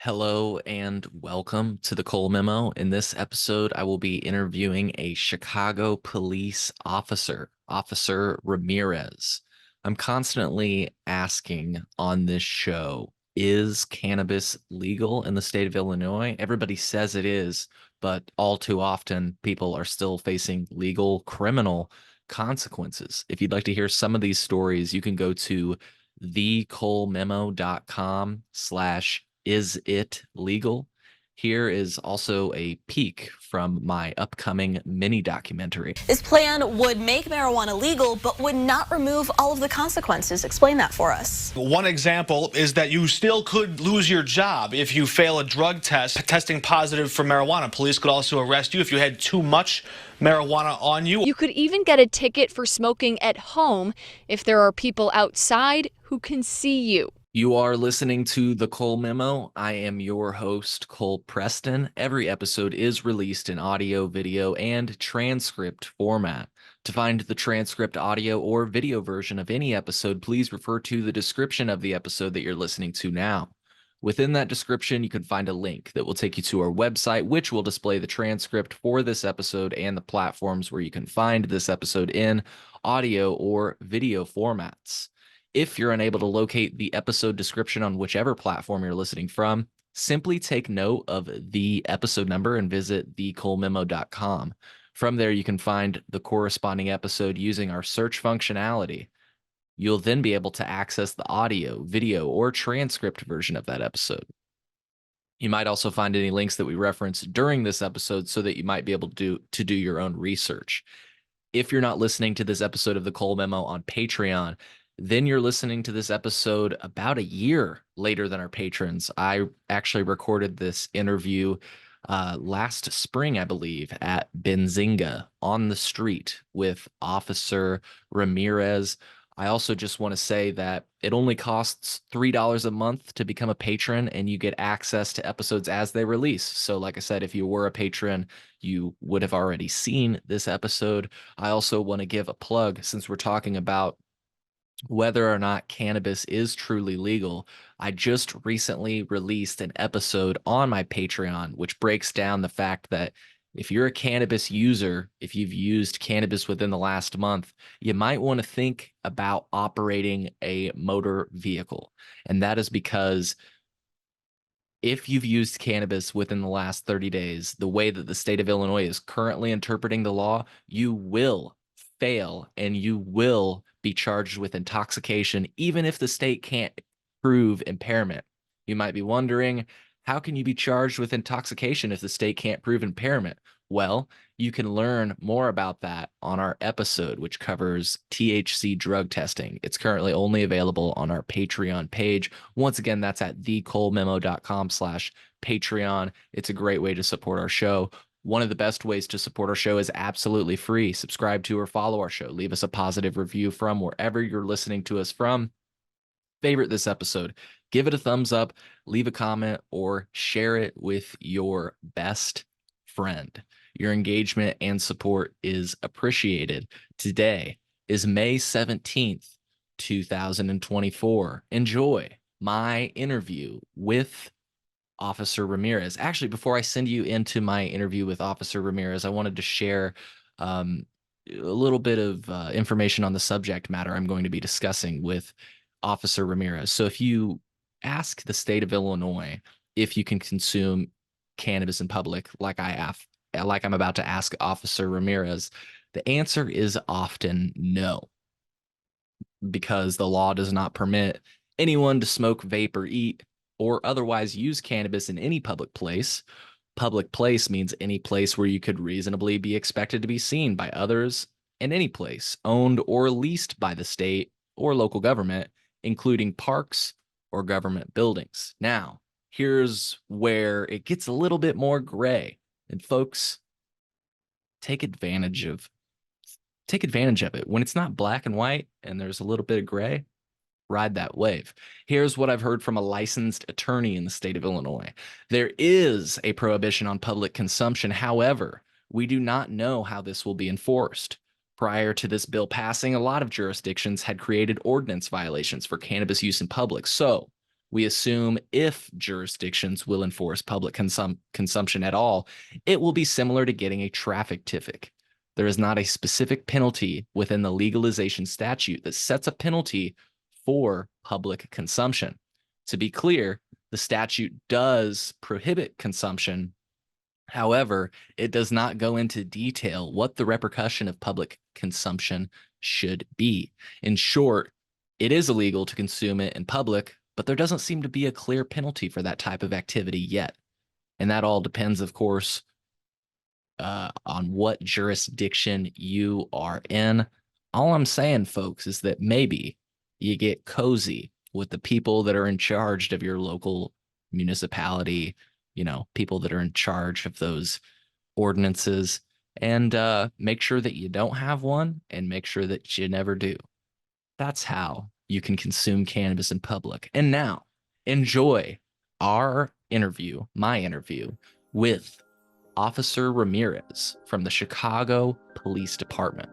Hello and welcome to the Cole Memo. In this episode, I will be interviewing a Chicago police officer, Officer Ramirez. I'm constantly asking on this show, is cannabis legal in the state of Illinois? Everybody says it is, but all too often people are still facing legal criminal consequences. If you'd like to hear some of these stories, you can go to thecolememo.com/is it legal? Here is also a peek from my upcoming mini documentary. This plan would make marijuana legal, but would not remove all of the consequences. Explain that for us. One example is that you still could lose your job if you fail a drug test testing positive for marijuana. Police could also arrest you if you had too much marijuana on you. You could even get a ticket for smoking at home if there are people outside who can see you. You are listening to The Cole Memo. I am your host, Cole Preston. Every episode is released in audio, video, and transcript format. To find the transcript audio or video version of any episode, please refer to the description of the episode that you're listening to now. Within that description, you can find a link that will take you to our website, which will display the transcript for this episode and the platforms where you can find this episode in audio or video formats. If you're unable to locate the episode description on whichever platform you're listening from, simply take note of the episode number and visit thecolememo.com. From there, you can find the corresponding episode using our search functionality. You'll then be able to access the audio, video, or transcript version of that episode. You might also find any links that we reference during this episode so that you might be able to do your own research. If you're not listening to this episode of the Cole Memo on Patreon, then you're listening to this episode about a year later than our patrons. I actually recorded this interview last spring, I believe, at Benzinga on the street with Officer Ramirez. I also just want to say that it only costs $3 a month to become a patron, and you get access to episodes as they release. So like I said, if you were a patron, you would have already seen this episode. I also want to give a plug, since we're talking about whether or not cannabis is truly legal. I just recently released an episode on my Patreon, which breaks down the fact that if you're a cannabis user, if you've used cannabis within the last month, you might want to think about operating a motor vehicle. And that is because if you've used cannabis within the last 30 days, the way that the state of Illinois is currently interpreting the law, you will fail and you will be charged with intoxication, even if the state can't prove impairment. You might be wondering, how can you be charged with intoxication if the state can't prove impairment? Well, you can learn more about that on our episode, which covers THC drug testing. It's currently only available on our Patreon page. Once again, that's at thecolememo.com/Patreon. It's a great way to support our show. One of the best ways to support our show is absolutely free. Subscribe to or follow our show. Leave us a positive review from wherever you're listening to us from. Favorite this episode. Give it a thumbs up, leave a comment, or share it with your best friend. Your engagement and support is appreciated. Today is May 17th, 2024. Enjoy my interview with Officer Ramirez. Actually, before I send you into my interview with Officer Ramirez, I wanted to share a little bit of information on the subject matter I'm going to be discussing with Officer Ramirez. So if you ask the state of Illinois if you can consume cannabis in public, like I'm about to ask Officer Ramirez, the answer is often no, because the law does not permit anyone to smoke, vape, or eat or otherwise use cannabis in any public place. Public place means any place where you could reasonably be expected to be seen by others, and any place owned or leased by the state or local government, including parks or government buildings. Now, here's where it gets a little bit more gray. And folks, take advantage of it. When it's not black and white and there's a little bit of gray, ride that wave. Here's what I've heard from a licensed attorney in the state of Illinois. There is a prohibition on public consumption. However, we do not know how this will be enforced. Prior to this bill passing, a lot of jurisdictions had created ordinance violations for cannabis use in public. So We assume if jurisdictions will enforce public consumption at all, it will be similar to getting a traffic ticket. There is not a specific penalty within the legalization statute that sets a penalty for public consumption. To be clear, the statute does prohibit consumption. However, it does not go into detail what the repercussion of public consumption should be. In short, it is illegal to consume it in public, but there doesn't seem to be a clear penalty for that type of activity yet. And that all depends, of course, on what jurisdiction you are in. All I'm saying, folks, is that maybe you get cozy with the people that are in charge of your local municipality, people that are in charge of those ordinances, and make sure that you don't have one and make sure that you never do. That's how you can consume cannabis in public. And now, enjoy my interview with Officer Ramirez from the Chicago Police Department.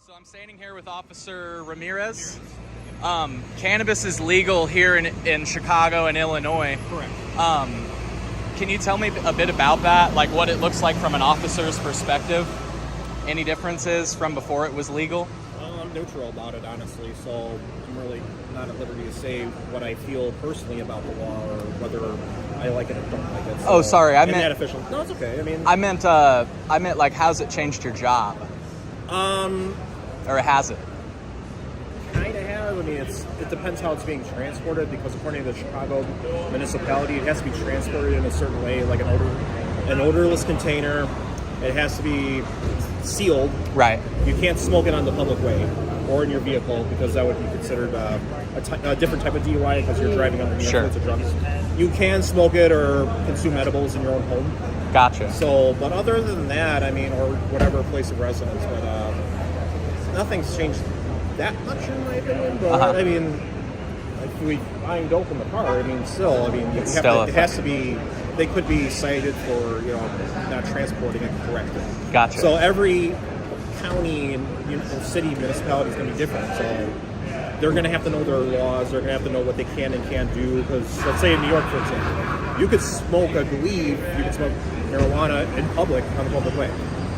So I'm standing here with Officer Ramirez. Cannabis is legal here in Chicago and Illinois. Correct. Can you tell me a bit about that? Like what it looks like from an officer's perspective? Any differences from before it was legal? I'm neutral about it, honestly, so I'm really not at liberty to say what I feel personally about the law or whether I like it or don't like it. So, Oh, sorry, I meant that official. No, it's okay. I meant like how's it changed your job? Or has it? Kind of have. It depends how it's being transported, because according to the Chicago municipality, it has to be transported in a certain way, like an odorless container. It has to be sealed. Right. You can't smoke it on the public way or in your vehicle, because that would be considered a different type of DUI, because you're driving under the influence of drugs. You can smoke it or consume edibles in your own home. Gotcha. So, but other than that, or whatever place of residence, but nothing's changed that much in my opinion. But if we find dope in the car, it has to be. They could be cited for not transporting it correctly. Gotcha. So every county and city municipality is going to be different. So they're going to have to know their laws. They're going to have to know what they can and can't do. Because let's say in New York, for example, you could smoke, I believe, smoke marijuana in public on the public way,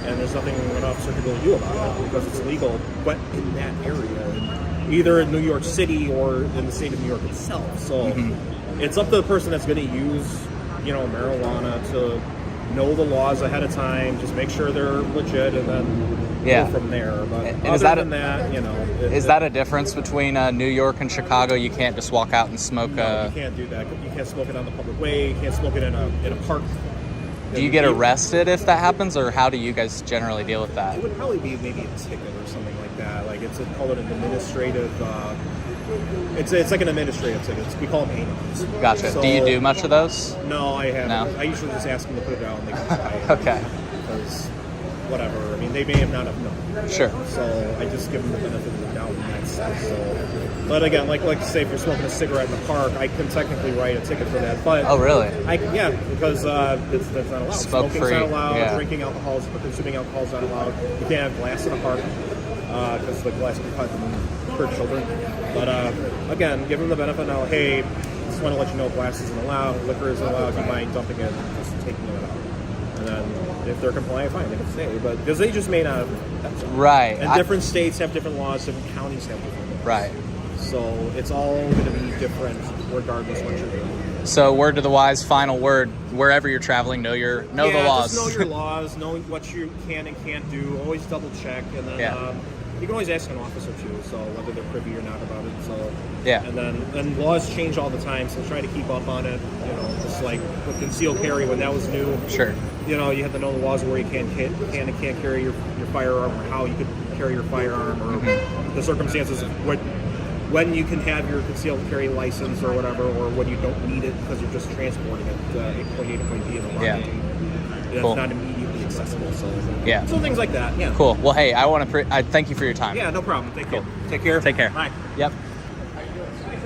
and there's nothing an officer can really do about it because it's illegal. But in that area, either in New York City or in the state of New York itself, so it's up to the person that's going to use marijuana to know the laws ahead of time. Just make sure they're legit, and then go from there. But is that a difference between New York and Chicago? You can't just walk out and smoke. No, you can't do that. You can't smoke it on the public way. You can't smoke it in a park. Do you get arrested if that happens, or how do you guys generally deal with that? It would probably be maybe a ticket or something like that. Like it's called an administrative. It's like an administrative ticket. We call them A-notes. Gotcha. So, do you do much of those? No, I haven't. No? I usually just ask them to put it out and they can buy it. Okay. Because whatever. They may have not have known. Sure. So I just give them the benefit of the doubt in that sense. So, but again, like say if you're smoking a cigarette in the park, I can technically write a ticket for that. But oh, really? Because that's not allowed. Smoke Smoking's free. not allowed. Yeah. Drinking alcohol, consuming alcohol is not allowed. You can't have glass in a park because the glass can cut for children. But again, give them the benefit now. Hey, just want to let you know glass isn't allowed, liquor isn't allowed. Do you mind dumping it and just taking it out? And then if they're compliant, fine, they can stay. But because they just may not. Right. And different states have different laws. Different counties have different laws. Right. So it's all going to be different regardless what you're doing. So word to the wise, final word, wherever you're traveling, know the laws. Just know your laws, know what you can and can't do, always double check, and then you can always ask an officer too, so whether they're privy or not about it. So and laws change all the time, so try to keep up on it. Just like with concealed carry when that was new. Sure. You have to know the laws where you can and can't carry your firearm, or how you could carry your firearm, or the circumstances of when you can have your concealed carry license or whatever, or when you don't need it because you're just transporting it point A to point B in a lot. It's not immediately accessible. So so things like that. Yeah. Cool. Well, hey, I thank you for your time. Yeah, no problem. Thank you. Take care. Take care. Bye. Yep.